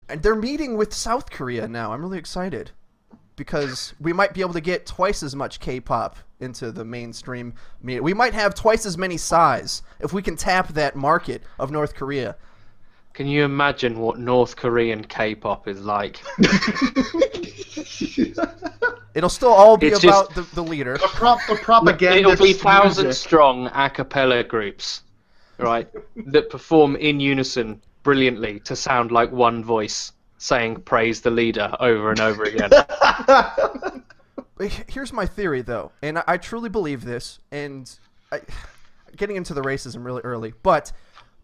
And they're meeting with South Korea now. I'm really excited because we might be able to get twice as much K-pop into the mainstream media. We might have twice as many size if we can tap that market of North Korea. Can you imagine what North Korean K-pop is like? It'll still all be It's about the leader. The propaganda. It'll be thousand-strong a cappella groups, right, that perform in unison brilliantly to sound like one voice saying "praise the leader" over and over again. Here's my theory, though, and I truly believe this, and getting into the racism really early, but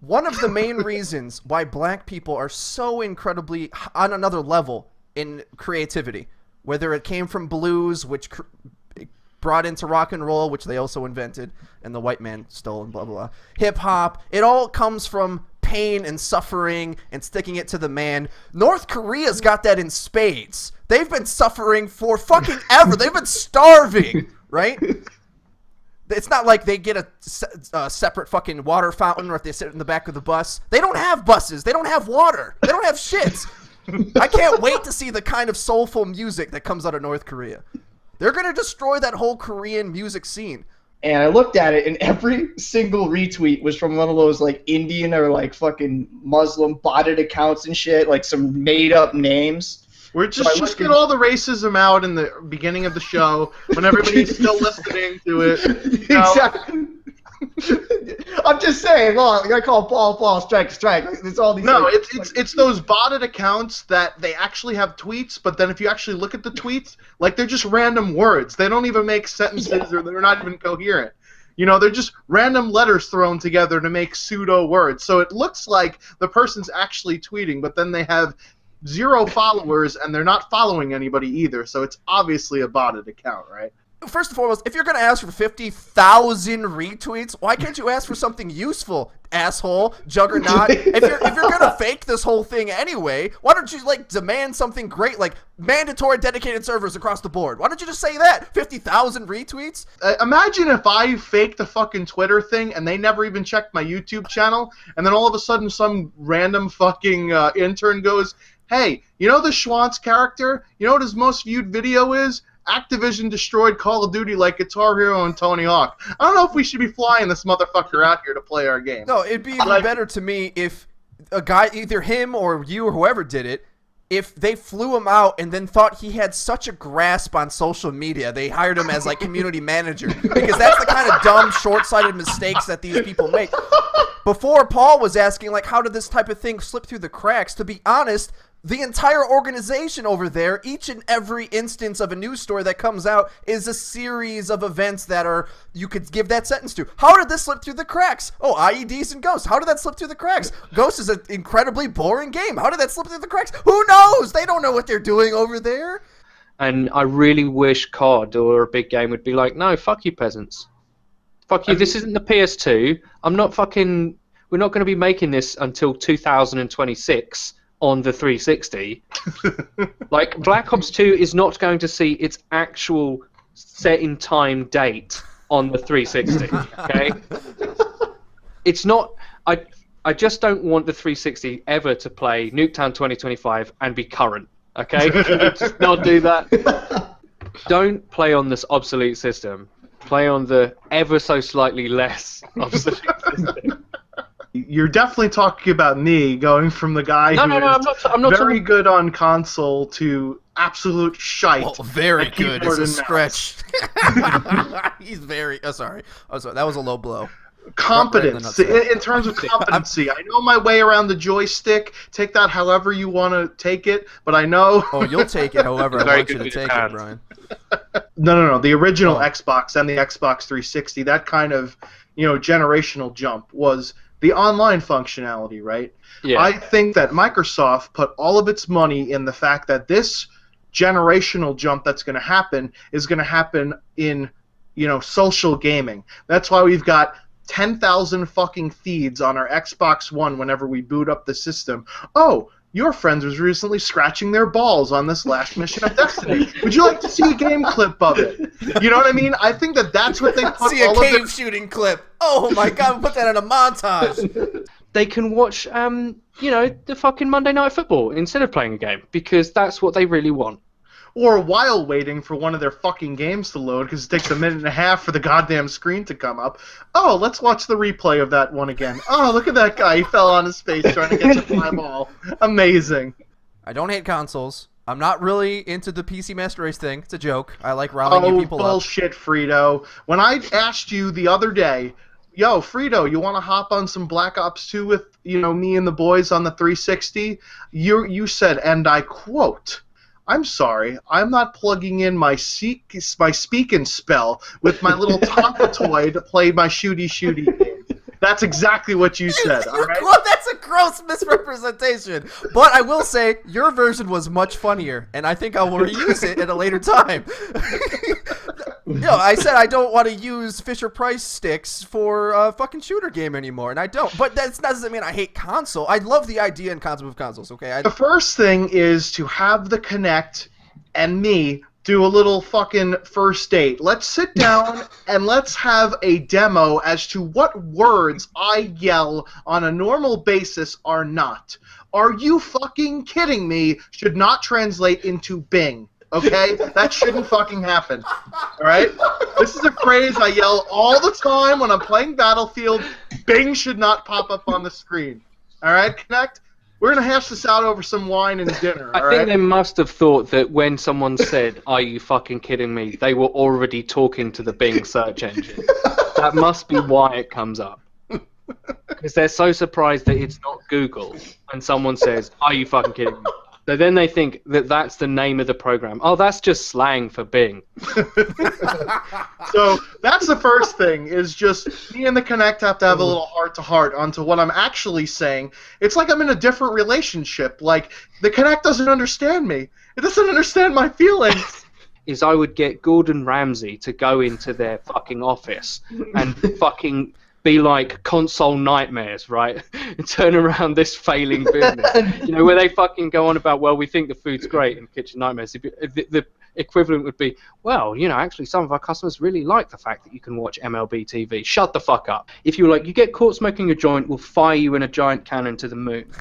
one of the main reasons why black people are so incredibly on another level in creativity, whether it came from blues, which brought into rock and roll, which they also invented, and the white man stole, and blah, blah, blah. Hip-hop, it all comes from pain and suffering and sticking it to the man. North Korea's got that in spades. They've been suffering for fucking ever. They've been starving, right? It's not like they get a separate fucking water fountain or if they sit in the back of the bus. They don't have buses. They don't have water. They don't have shit. I can't wait to see the kind of soulful music that comes out of North Korea. They're going to destroy that whole Korean music scene. And I looked at it, and every single retweet was from one of those, like, Indian or, like, fucking Muslim botted accounts and shit, like some made-up names. We're just get all the racism out in the beginning of the show when everybody's still listening to it. Exactly. I'm just saying, well, you gotta call ball, strike. It's all these. No, it's those botted accounts that they actually have tweets, but then if you actually look at the tweets, like they're just random words. They don't even make sentences, or they're not even coherent. You know, they're just random letters thrown together to make pseudo words. So it looks like the person's actually tweeting, but then they have 0 followers and they're not following anybody either. So it's obviously a botted account, right? First and foremost, if you're going to ask for 50,000 retweets, why can't you ask for something useful, asshole, juggernaut? If you're going to fake this whole thing anyway, why don't you, like, demand something great, like mandatory dedicated servers across the board? Why don't you just say that? 50,000 retweets? Imagine if I faked a fucking Twitter thing and they never even checked my YouTube channel, and then all of a sudden some random fucking intern goes, hey, you know the Schwantz character? You know what his most viewed video is? Activision destroyed Call of Duty like Guitar Hero and Tony Hawk. I don't know if we should be flying this motherfucker out here to play our game. No, it'd be even better to me if a guy, either him or you or whoever did it, if they flew him out and then thought he had such a grasp on social media, they hired him as, like, community manager. Because that's the kind of dumb, short-sighted mistakes that these people make. Before, Paul was asking, like, how did this type of thing slip through the cracks? To be honest, the entire organization over there, each and every instance of a news story that comes out is a series of events that are, you could give that sentence to. How did this slip through the cracks? Oh, IEDs and Ghosts. How did that slip through the cracks? Ghost is an incredibly boring game. How did that slip through the cracks? Who knows? They don't know what they're doing over there. And I really wish COD or a big game would be like, no, fuck you peasants. Fuck you, this isn't the PS2. We're not going to be making this until 2026. On the 360, like Black Ops 2 is not going to see its actual set in time date on the 360. Okay, it's not. I just don't want the 360 ever to play Nuketown 2025 and be current. Okay, just not do that. Don't play on this obsolete system. Play on the ever so slightly less obsolete system. You're definitely talking about me going from the guy who is I'm not very good on console to absolute shite. Well, very good is a stretch. He's very... sorry. That was a low blow. Competence. In terms of competency. I know my way around the joystick. Take that however you want to take it, but I know... Oh, you'll take it however I want you to take it, Brian. No. The original Xbox and the Xbox 360, that kind of, generational jump was... the online functionality, right? Yeah. I think that Microsoft put all of its money in the fact that this generational jump that's going to happen is going to happen in, social gaming. That's why we've got 10,000 fucking feeds on our Xbox One whenever we boot up the system. Oh, your friend was recently scratching their balls on this last mission of Destiny. Would you like to see a game clip of it? You know what I mean? I think that's what they put see a cave shooting clip. Oh my god, put that in a montage. they can watch, the fucking Monday Night Football instead of playing a game, because that's what they really want. Or while waiting for one of their fucking games to load, because it takes a minute and a half for the goddamn screen to come up. Oh, let's watch the replay of that one again. Oh, look at that guy. He fell on his face trying to catch a fly ball. Amazing. I don't hate consoles. I'm not really into the PC Master Race thing. It's a joke. I like riling you people up. Bullshit, Frito. When I asked you the other day, yo, Frito, you want to hop on some Black Ops 2 with, me and the boys on the 360? You said, and I quote, I'm sorry, I'm not plugging in my speak and spell with my little Tonka toy to play my shooty game. That's exactly what you said, all right? Well, that's a gross misrepresentation. But I will say, your version was much funnier, and I think I will reuse it at a later time. I said I don't want to use Fisher-Price sticks for a fucking shooter game anymore, and I don't. But that doesn't mean I hate console. I love the idea and concept of consoles, okay? The first thing is to have the Kinect and me do a little fucking first date. Let's sit down and let's have a demo as to what words I yell on a normal basis are not. Are you fucking kidding me? Should not translate into Bing. Okay? That shouldn't fucking happen. Alright? This is a phrase I yell all the time when I'm playing Battlefield. Bing should not pop up on the screen. Alright, Kinect? We're going to hash this out over some wine and dinner, all right? I think they must have thought that when someone said, "Are you fucking kidding me?" they were already talking to the Bing search engine. That must be why it comes up. Because they're so surprised that it's not Google and someone says, "Are you fucking kidding me?" So then they think that that's the name of the program. Oh, that's just slang for Bing. So that's the first thing, is just me and the Kinect have to have a little heart-to-heart onto what I'm actually saying. It's like I'm in a different relationship. Like, the Kinect doesn't understand me. It doesn't understand my feelings. Is I would get Gordon Ramsay to go into their fucking office and fucking be like Console Nightmares, right? And turn around this failing business. Where they fucking go on about, well, we think the food's great in Kitchen Nightmares. The equivalent would be, well, actually some of our customers really like the fact that you can watch MLB TV. Shut the fuck up. If you were like, you get caught smoking a joint, we'll fire you in a giant cannon to the moon.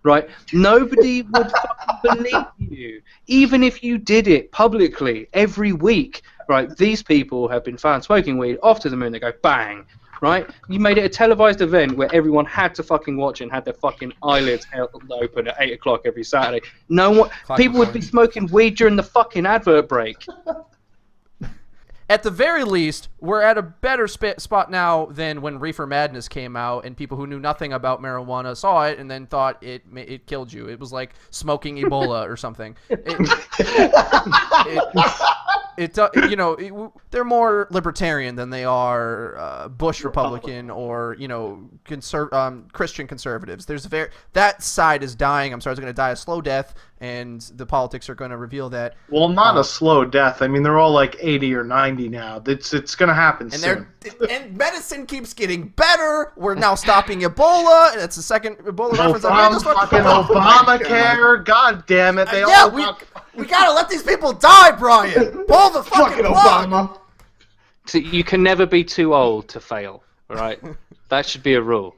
Right? Nobody would fucking believe you. Even if you did it publicly every week, right? These people have been found smoking weed, off to the moon, they go bang. Right? You made it a televised event where everyone had to fucking watch it and had their fucking eyelids held open at 8 o'clock every Saturday. People would be smoking weed during the fucking advert break. At the very least, we're at a better spot now than when Reefer Madness came out and people who knew nothing about marijuana saw it and then thought it killed you. It was like smoking Ebola or something. They're more libertarian than they are Bush Republican or Christian conservatives. That side is dying. I'm sorry, it's going to die a slow death, and the politics are going to reveal that. Well, not a slow death. I mean, they're all like 80 or 90 now. It's going to happen soon. And medicine keeps getting better. We're now stopping Ebola. That's the second Ebola reference I've made. Fucking Obamacare. God damn it. We gotta let these people die, Brian. Pull the fucking plug. Obama. So you can never be too old to fail, right? That should be a rule.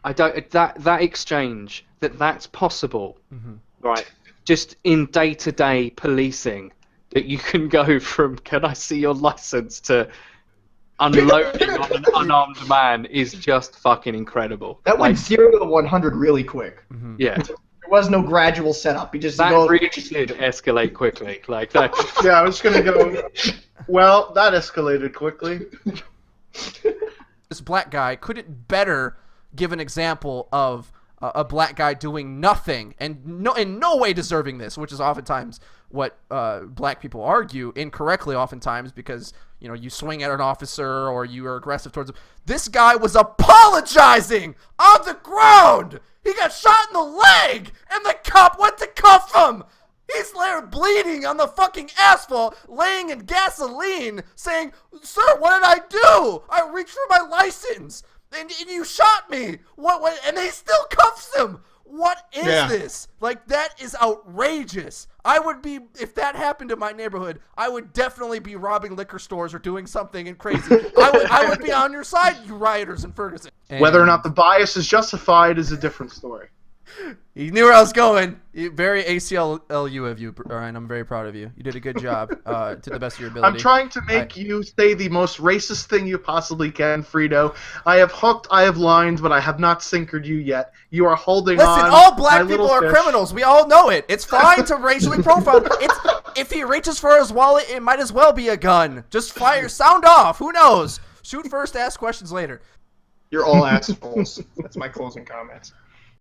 That exchange, that's possible, right? Just in day-to-day policing, that you can go from "Can I see your license?" to unloading on an unarmed man is just fucking incredible. That went 0 to 100 really quick. Yeah. There was no gradual setup. You just That go. really did escalate quickly. Like that. Yeah, I was going to go, well, that escalated quickly. This black guy couldn't better give an example of a black guy doing nothing and in no way deserving this, which is oftentimes what black people argue incorrectly oftentimes because you swing at an officer or you are aggressive towards him. This guy was apologizing on the ground. He got shot in the leg and the cop went to cuff him. He's there bleeding on the fucking asphalt, laying in gasoline, saying, "Sir, what did I do? I reached for my license, and you shot me. What? And he still cuffs him. what is Yeah. this? Like, that is outrageous. I would be, if that happened in my neighborhood, I would definitely be robbing liquor stores or doing something crazy. I would be on your side, you rioters in Ferguson. Whether or And not the bias is justified is a different story. you knew where I was going. Very ACLU of you, Brian. I'm very proud of you. You did a good job to the best of your ability. I'm trying to make you say the most racist thing you possibly can, Frito. I have hooked, I have lined, but I have not sinkered you yet. You are holding on. Listen, all black my people little are fish. criminals. We all know it. It's fine to racially profile. If he reaches for his wallet, it might as well be a gun. Just fire, sound off. Who knows? Shoot first, ask questions later. You're all assholes. That's my closing comments.